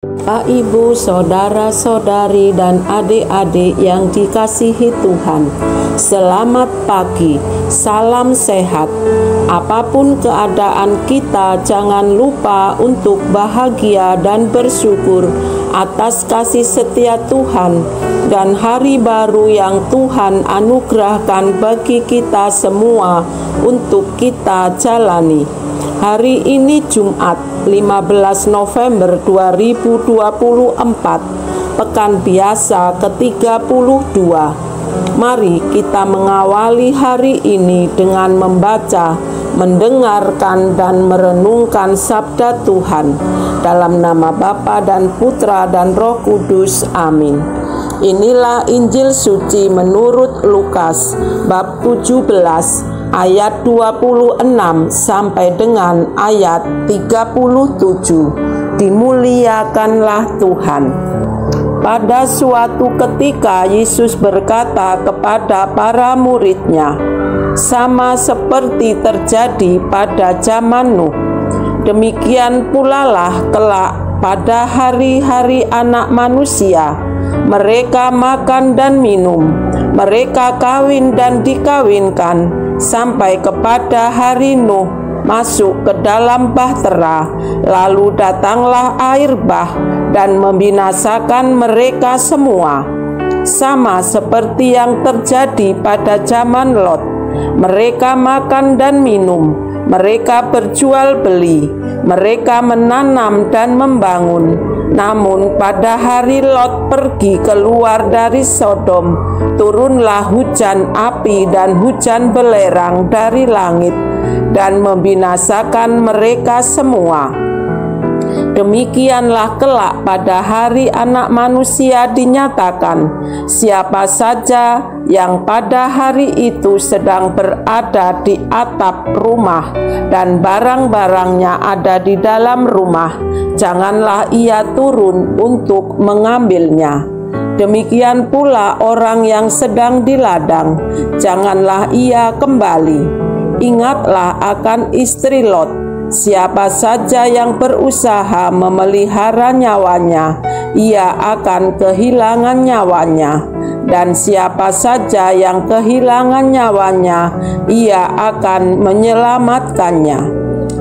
Bapak, Ibu, saudara-saudari, dan adik-adik yang dikasihi Tuhan, selamat pagi, salam sehat. Apapun keadaan kita, jangan lupa untuk bahagia dan bersyukur atas kasih setia Tuhan dan hari baru yang Tuhan anugerahkan bagi kita semua untuk kita jalani. Hari ini Jumat 15 November 2024, Pekan Biasa ke-32. Mari kita mengawali hari ini dengan membaca, mendengarkan, dan merenungkan sabda Tuhan. Dalam nama Bapa dan Putra dan Roh Kudus. Amin. Inilah Injil suci menurut Lukas bab 17 ayat 26 sampai dengan ayat 37. Dimuliakanlah Tuhan. Pada suatu ketika Yesus berkata kepada para murid-Nya, sama seperti terjadi pada zaman Nuh, demikian pula lah kelak pada hari-hari Anak Manusia. Mereka makan dan minum, mereka kawin dan dikawinkan, sampai kepada hari Nuh masuk ke dalam bahtera. Lalu datanglah air bah dan membinasakan mereka semua. Sama seperti yang terjadi pada zaman Lot. Mereka makan dan minum, mereka berjual beli, mereka menanam dan membangun. Namun pada hari Lot pergi keluar dari Sodom, turunlah hujan api dan hujan belerang dari langit dan membinasakan mereka semua. Demikianlah kelak pada hari Anak Manusia dinyatakan. Siapa saja yang pada hari itu sedang berada di atap rumah dan barang-barangnya ada di dalam rumah, janganlah ia turun untuk mengambilnya. Demikian pula orang yang sedang di ladang, janganlah ia kembali. Ingatlah akan istri Lot. Siapa saja yang berusaha memelihara nyawanya, ia akan kehilangan nyawanya. Dan siapa saja yang kehilangan nyawanya, ia akan menyelamatkannya.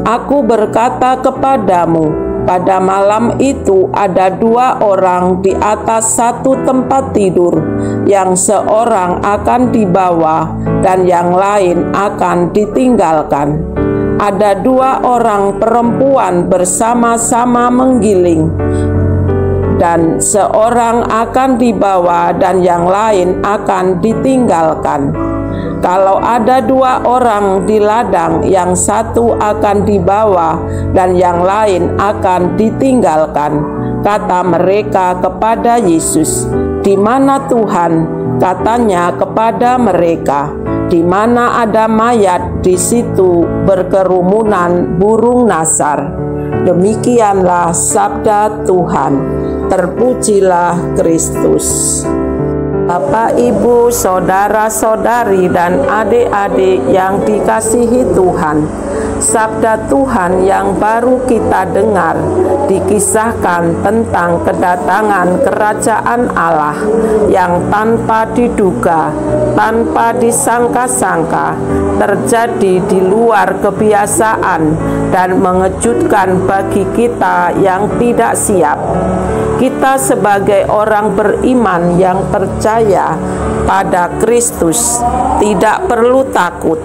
Aku berkata kepadamu, pada malam itu ada dua orang di atas satu tempat tidur, yang seorang akan dibawa dan yang lain akan ditinggalkan. Ada dua orang perempuan bersama-sama menggiling, dan seorang akan dibawa dan yang lain akan ditinggalkan. Kalau ada dua orang di ladang, yang satu akan dibawa dan yang lain akan ditinggalkan. Kata mereka kepada Yesus, "Di mana Tuhan?" Katanya kepada mereka, "Di mana ada mayat, di situ berkerumunan burung nasar." Demikianlah sabda Tuhan. Terpujilah Kristus. Bapak, Ibu, saudara-saudari, dan adik-adik yang dikasihi Tuhan, sabda Tuhan yang baru kita dengar dikisahkan tentang kedatangan kerajaan Allah yang tanpa diduga, tanpa disangka-sangka, terjadi di luar kebiasaan dan mengejutkan bagi kita yang tidak siap. Kita sebagai orang beriman yang percaya pada Kristus tidak perlu takut,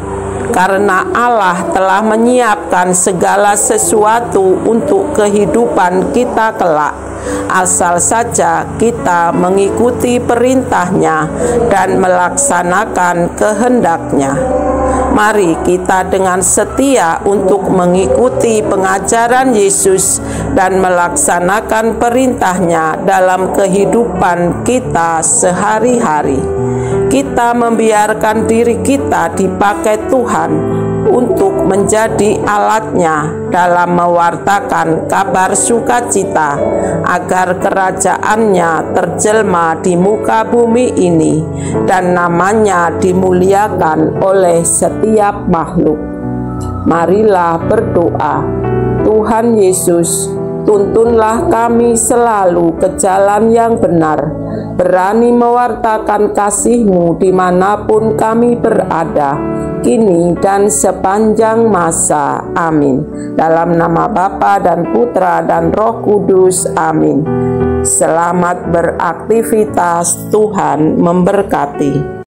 karena Allah telah menyiapkan segala sesuatu untuk kehidupan kita kelak, asal saja kita mengikuti perintahnya dan melaksanakan kehendaknya. Mari kita dengan setia untuk mengikuti pengajaran Yesus dan melaksanakan perintahnya dalam kehidupan kita sehari-hari. Kita membiarkan diri kita dipakai Tuhan untuk menjadi alatnya dalam mewartakan kabar sukacita, agar kerajaannya terjelma di muka bumi ini dan namanya dimuliakan oleh setiap makhluk. Marilah berdoa. Tuhan Yesus, Tuntunlah kami selalu ke jalan yang benar, berani mewartakan kasih-Mu dimanapun kami berada, kini dan sepanjang masa. Amin. Dalam nama Bapa dan Putra dan Roh Kudus. Amin. Selamat beraktivitas, Tuhan memberkati.